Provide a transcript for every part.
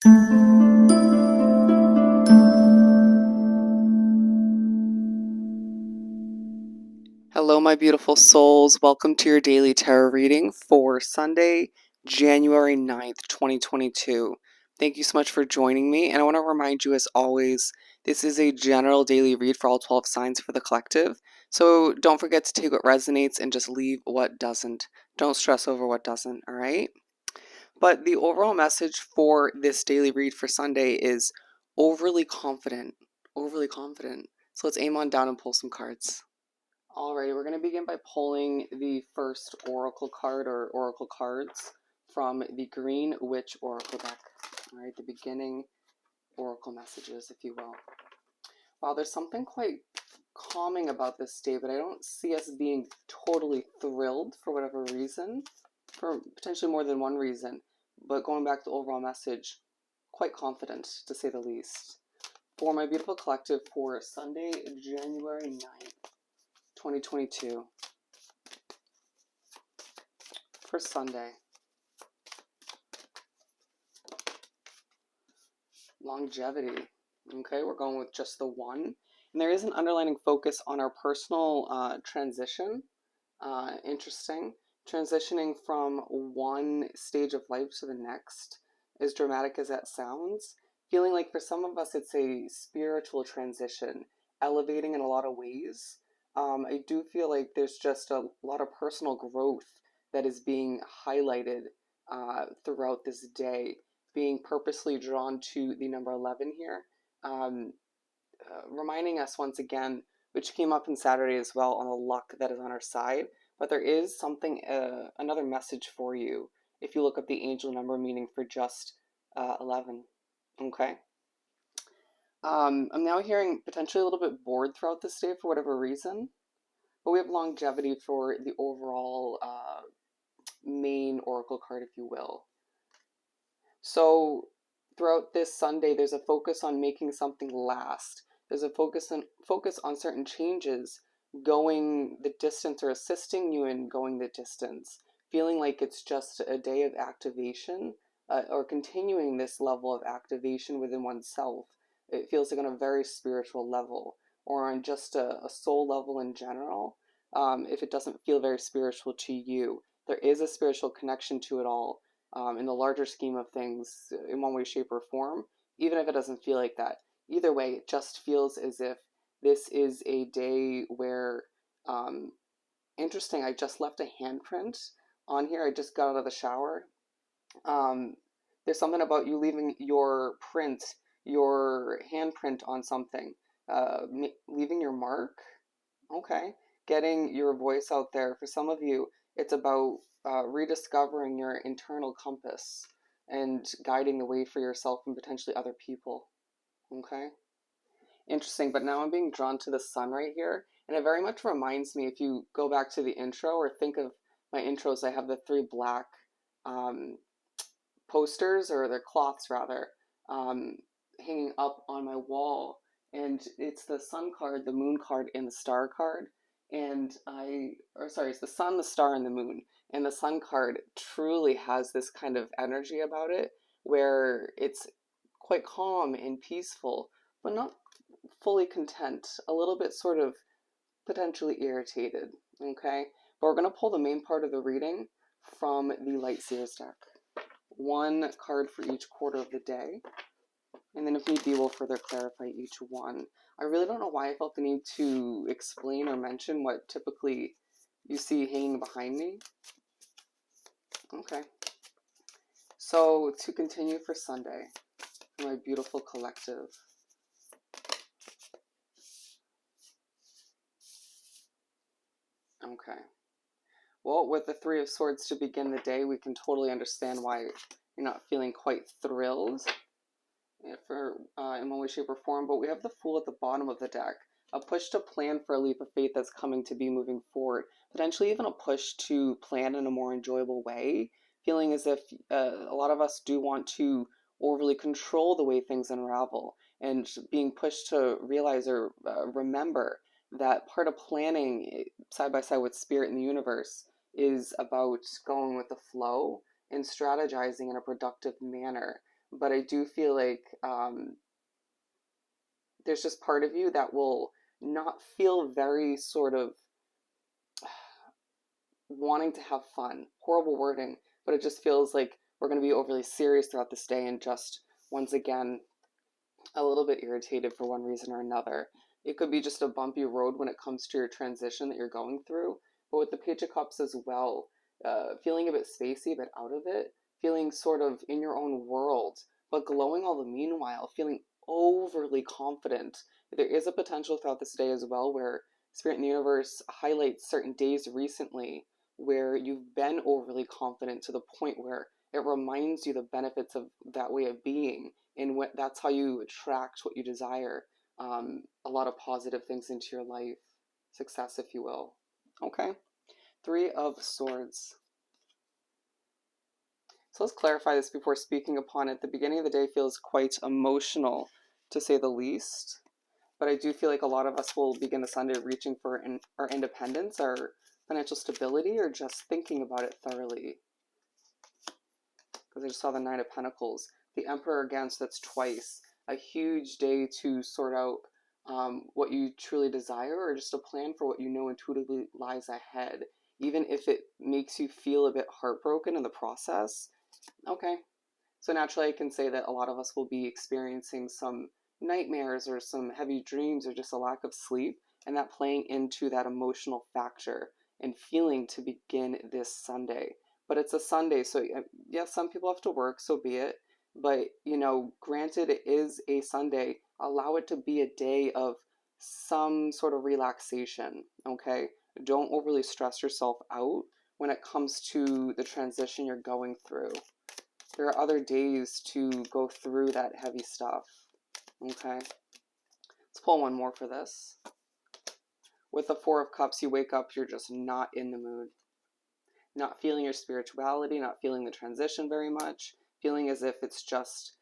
Hello, my beautiful souls. Welcome to your daily tarot reading for Sunday, January 9th, 2022. Thank you so much for joining me. And I want to remind you, as always, this is a general daily read for all 12 signs for the collective. So don't forget to take what resonates and just leave what doesn't. Don't stress over what doesn't, all right? But the overall message for this daily read for Sunday is overly confident. Overly confident. So let's aim on down and pull some cards. Alrighty, we're going to begin by pulling the first oracle card or oracle cards from the Green Witch Oracle deck. Alright, the beginning oracle messages, if you will. Wow, there's something quite calming about this day, but I don't see us being totally thrilled for whatever reason, for potentially more than one reason. But going back to the overall message, quite confident, to say the least. For my beautiful collective for Sunday, January 9th. 2022 for Sunday. Longevity. Okay, we're going with just the one. And there is an underlining focus on our personal transition. Interesting. Transitioning from one stage of life to the next, as dramatic as that sounds. Feeling like for some of us it's a spiritual transition, elevating in a lot of ways. I do feel like there's just a lot of personal growth that is being highlighted throughout this day, being purposely drawn to the number 11 here, reminding us once again, which came up in Saturday as well, on the luck that is on our side. But there is something, another message for you if you look up the angel number meaning for just 11. Okay. I'm now hearing potentially a little bit bored throughout this day for whatever reason, but we have longevity for the overall main oracle card, if you will. So throughout this Sunday, there's a focus on making something last. There's a focus on certain changes, going the distance or assisting you in going the distance, feeling like it's just a day of activation or continuing this level of activation within oneself. It feels like on a very spiritual level or on just a soul level in general. If it doesn't feel very spiritual to you, there is a spiritual connection to it all. In the larger scheme of things, in one way, shape, or form, even if it doesn't feel like that. Either way, it just feels as if this is a day where, interesting, I just left a handprint on here. I just got out of the shower. There's something about you leaving your print, your handprint on something, leaving your mark. Okay. Getting your voice out there. For some of you, it's about rediscovering your internal compass and guiding the way for yourself and potentially other people. Okay? Interesting, but now I'm being drawn to the sun right here, and it very much reminds me, if you go back to the intro or think of my intros, I have the three black um, posters, or they're cloths rather, um, hanging up on my wall. And it's the sun card, the moon card, and the star card. It's the sun, the star, and the moon. And the sun card truly has this kind of energy about it where it's quite calm and peaceful, but not fully content, a little bit sort of potentially irritated. Okay? But we're going to pull the main part of the reading from the Light Seers deck. One card for each quarter of the day, and then if need be, we'll further clarify each one. I really don't know why I felt the need to explain or mention what typically you see hanging behind me. Okay. So to continue for Sunday, for my beautiful collective. Okay. Well, with the Three of Swords to begin the day, we can totally understand why you're not feeling quite thrilled in one way, shape, or form. But we have the Fool at the bottom of the deck. A push to plan for a leap of faith that's coming to be moving forward. Potentially even a push to plan in a more enjoyable way. Feeling as if a lot of us do want to overly control the way things unravel. And being pushed to realize or remember that part of planning side by side with spirit in the universe is about going with the flow and strategizing in a productive manner but I do feel like there's just part of you that will not feel very sort of wanting to have fun. Horrible wording, but it just feels like we're going to be overly serious throughout this day and just once again a little bit irritated for one reason or another. It could be just a bumpy road when it comes to your transition that you're going through, but with the Page of Cups as well, feeling a bit spacey, but out of it, feeling sort of in your own world, but glowing all the meanwhile, feeling overly confident. There is a potential throughout this day as well where Spirit in the Universe highlights certain days recently where you've been overly confident to the point where it reminds you the benefits of that way of being, and that's how you attract what you desire. A lot of positive things into your life, success, if you will. Okay, Three of Swords. So let's clarify this before speaking upon it. The beginning of the day feels quite emotional, to say the least. But I do feel like a lot of us will begin the Sunday reaching for our independence, our financial stability, or just thinking about it thoroughly. Because I just saw the Nine of Pentacles. The Emperor again, so that's twice. A huge day to sort out what you truly desire, or just a plan for what you know intuitively lies ahead. Even if it makes you feel a bit heartbroken in the process. Okay. So naturally I can say that a lot of us will be experiencing some nightmares or some heavy dreams or just a lack of sleep, and that playing into that emotional factor and feeling to begin this Sunday. But it's a Sunday, so yes, some people have to work, so be it. But, granted it is a Sunday, allow it to be a day of some sort of relaxation, okay? Don't overly stress yourself out when it comes to the transition you're going through. There are other days to go through that heavy stuff, okay? Let's pull one more for this. With the Four of Cups, you wake up, you're just not in the mood. Not feeling your spirituality, not feeling the transition very much, feeling as if it's just,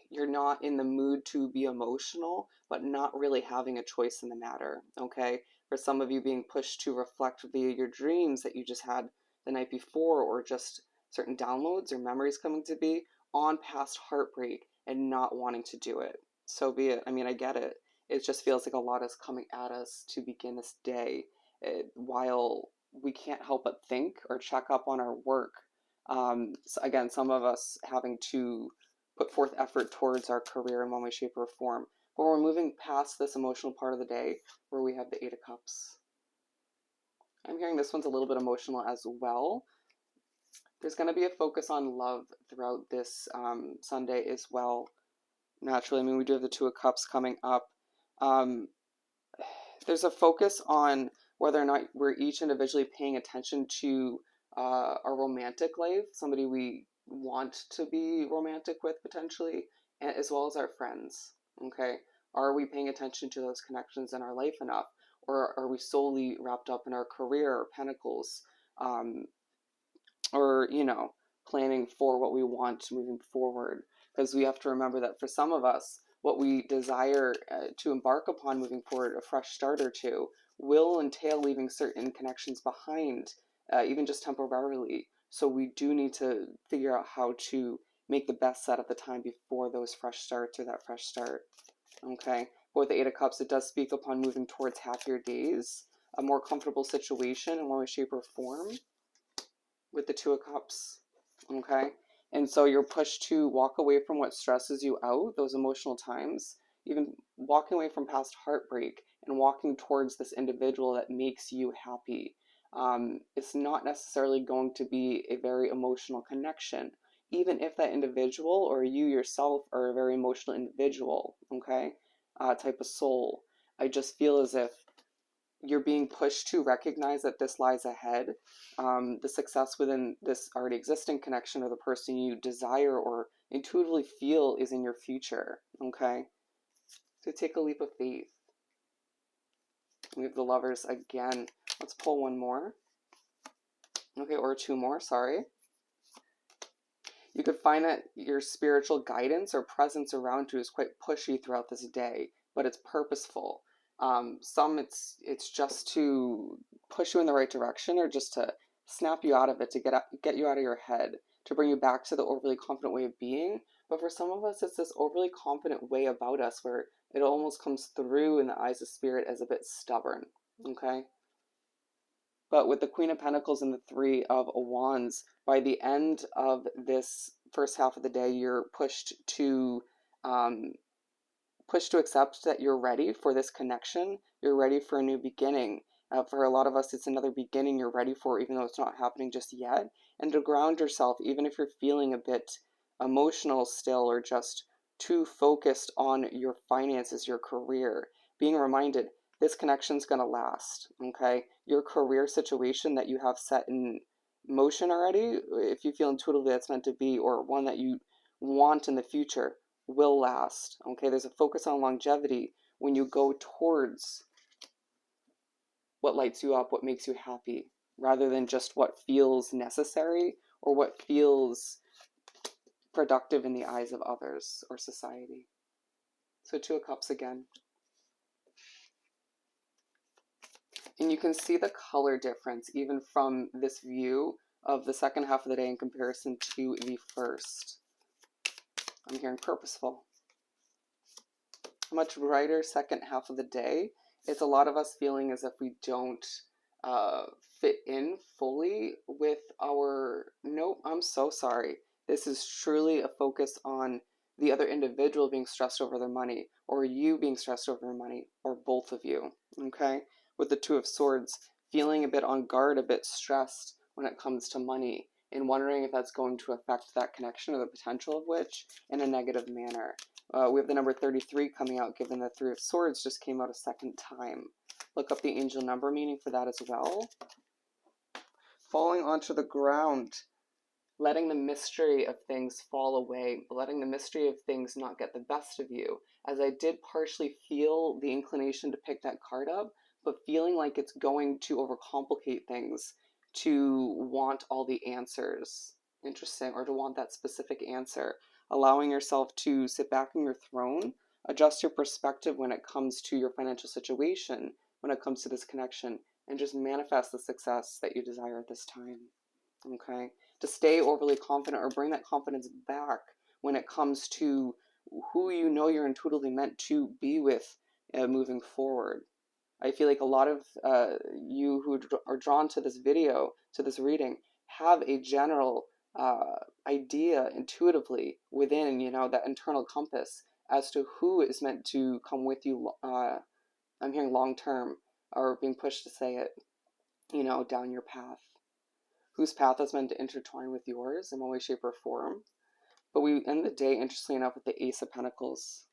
you're not in the mood to be emotional, but not really having a choice in the matter, okay? For some of you being pushed to reflect via your dreams that you just had the night before, or just certain downloads or memories coming to be on past heartbreak and not wanting to do it. So be it. I mean, I get it. It just feels like a lot is coming at us to begin this day, while we can't help but think or check up on our work. So again, some of us having to put forth effort towards our career in one way, shape, or form. But we're moving past this emotional part of the day where we have the Eight of Cups. I'm hearing this one's a little bit emotional as well. There's going to be a focus on love throughout this Sunday as well. Naturally, I mean, we do have the Two of Cups coming up. There's a focus on whether or not we're each individually paying attention to our romantic life, somebody we want to be romantic with potentially, as well as our friends. Okay, are we paying attention to those connections in our life enough, or are we solely wrapped up in our career or pentacles, or planning for what we want moving forward? Because we have to remember that for some of us, what we desire to embark upon moving forward, a fresh start or two, will entail leaving certain connections behind, even just temporarily. So we do need to figure out how to make the best set of the time before those fresh starts or that fresh start. Okay. But with the Eight of Cups, it does speak upon moving towards happier days, a more comfortable situation in one way, shape, or form. With the Two of Cups, okay? And so you're pushed to walk away from what stresses you out, those emotional times, even walking away from past heartbreak and walking towards this individual that makes you happy. It's not necessarily going to be a very emotional connection, even if that individual or you yourself are a very emotional individual, okay? Type of soul. I just feel as if you're being pushed to recognize that this lies ahead. The success within this already existing connection or the person you desire or intuitively feel is in your future, okay? So take a leap of faith. We have the Lovers again. Let's pull one more. Okay, or two more, sorry. You could find that your spiritual guidance or presence around you is quite pushy throughout this day, but it's purposeful. Some it's just to push you in the right direction or just to snap you out of it, to get you out of your head. to bring you back to the overly confident way of being. But for some of us, it's this overly confident way about us where it almost comes through in the eyes of spirit as a bit stubborn. Okay? But with the Queen of Pentacles and the Three of Wands, by the end of this first half of the day, you're um, pushed to accept that you're ready for this connection. You're ready for a new beginning. For a lot of us, it's another beginning you're ready for, even though it's not happening just yet. And to ground yourself, even if you're feeling a bit emotional still or just too focused on your finances, your career, being reminded this connection's going to last, okay? Your career situation that you have set in motion already, if you feel intuitively that's meant to be, or one that you want in the future, will last. Okay, there's a focus on longevity when you go towards what lights you up, what makes you happy, rather than just what feels necessary or what feels productive in the eyes of others or society. So Two of Cups again. And you can see the color difference even from this view of the second half of the day in comparison to the first. I'm hearing purposeful. Much brighter second half of the day. It's a lot of us feeling as if we don't fit in fully with our, nope, I'm so sorry. This is truly a focus on the other individual being stressed over their money, or you being stressed over their money, or both of you, okay? With the Two of Swords, feeling a bit on guard, a bit stressed when it comes to money, and wondering if that's going to affect that connection or the potential of which in a negative manner. We have the number 33 coming out, given the Three of Swords just came out a second time. Look up the angel number meaning for that as well. Falling onto the ground, letting the mystery of things fall away, letting the mystery of things not get the best of you. As I did partially feel the inclination to pick that card up, but feeling like it's going to overcomplicate things to want all the answers. Interesting, or to want that specific answer. Allowing yourself to sit back in your throne, adjust your perspective when it comes to your financial situation, when it comes to this connection, and just manifest the success that you desire at this time. Okay? To stay overly confident or bring that confidence back when it comes to who you know you're intuitively meant to be with moving forward. I feel like a lot of you who are drawn to this video, to this reading, have a general idea intuitively within, that internal compass as to who is meant to come with you. I'm hearing long term, or being pushed to say it, down your path. Whose path is meant to intertwine with yours in one way, shape, or form. But we end the day, interestingly enough, with the Ace of Pentacles.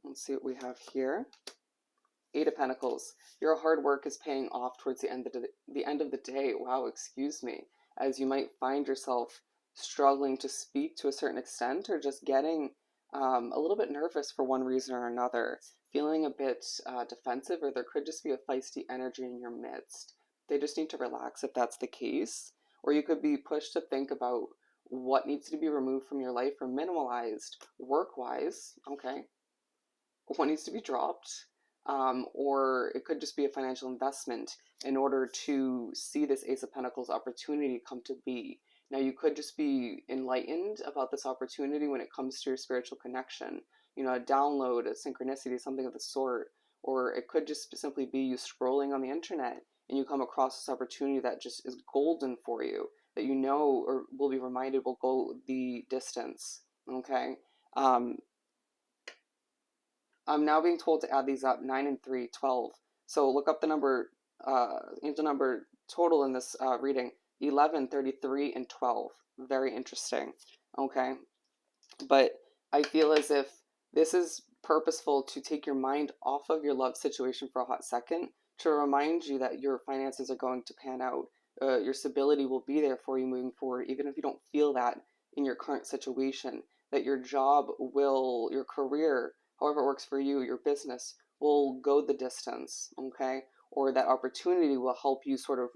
Let's see what we have here. Eight of Pentacles. Your hard work is paying off towards the end of the day. Wow, excuse me. As you might find yourself struggling to speak to a certain extent, or just getting a little bit nervous for one reason or another, feeling a bit defensive, or there could just be a feisty energy in your midst. They just need to relax if that's the case. Or you could be pushed to think about what needs to be removed from your life or minimalized work-wise, okay? What needs to be dropped, or it could just be a financial investment in order to see this Ace of Pentacles opportunity come to be. Now, you could just be enlightened about this opportunity when it comes to your spiritual connection, a download, a synchronicity, something of the sort, or it could just simply be you scrolling on the internet and you come across this opportunity that just is golden for you, that you know or will be reminded will go the distance, okay? I'm now being told to add these up, 9 and 3, 12. So look up the number, angel number total in this reading, 11, 33, and 12. Very interesting, okay? But I feel as if this is purposeful to take your mind off of your love situation for a hot second, to remind you that your finances are going to pan out. Your stability will be there for you moving forward, even if you don't feel that in your current situation, that your job will, your career, however it works for you, your business will go the distance, okay? Or that opportunity will help you sort of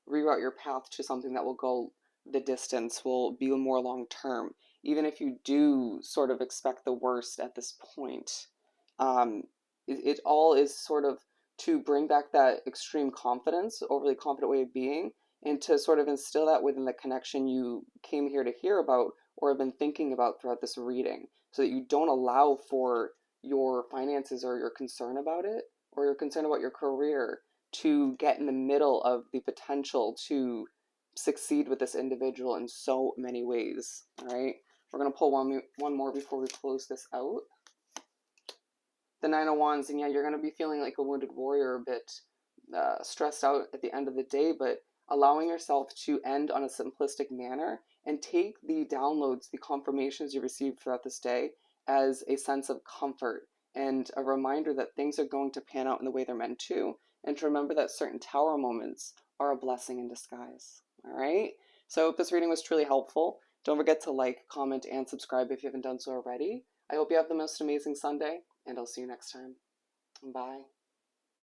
reroute your path to something that will go the distance, will be more long term. Even if you do sort of expect the worst at this point, it all is sort of to bring back that extreme confidence, overly confident way of being, and to sort of instill that within the connection you came here to hear about or have been thinking about throughout this reading, so that you don't allow for your finances or your concern about it or your concern about your career to get in the middle of the potential to succeed with this individual in so many ways. All right, we're going to pull one more before we close this out. The Nine of Wands, and yeah, you're going to be feeling like a wounded warrior, a bit stressed out at the end of the day, but allowing yourself to end on a simplistic manner and take the downloads, the confirmations you received throughout this day as a sense of comfort and a reminder that things are going to pan out in the way they're meant to, and to remember that certain tower moments are a blessing in disguise. All right? So I hope this reading was truly helpful. Don't forget to like, comment, and subscribe if you haven't done so already. I hope you have the most amazing Sunday, and I'll see you next time. Bye.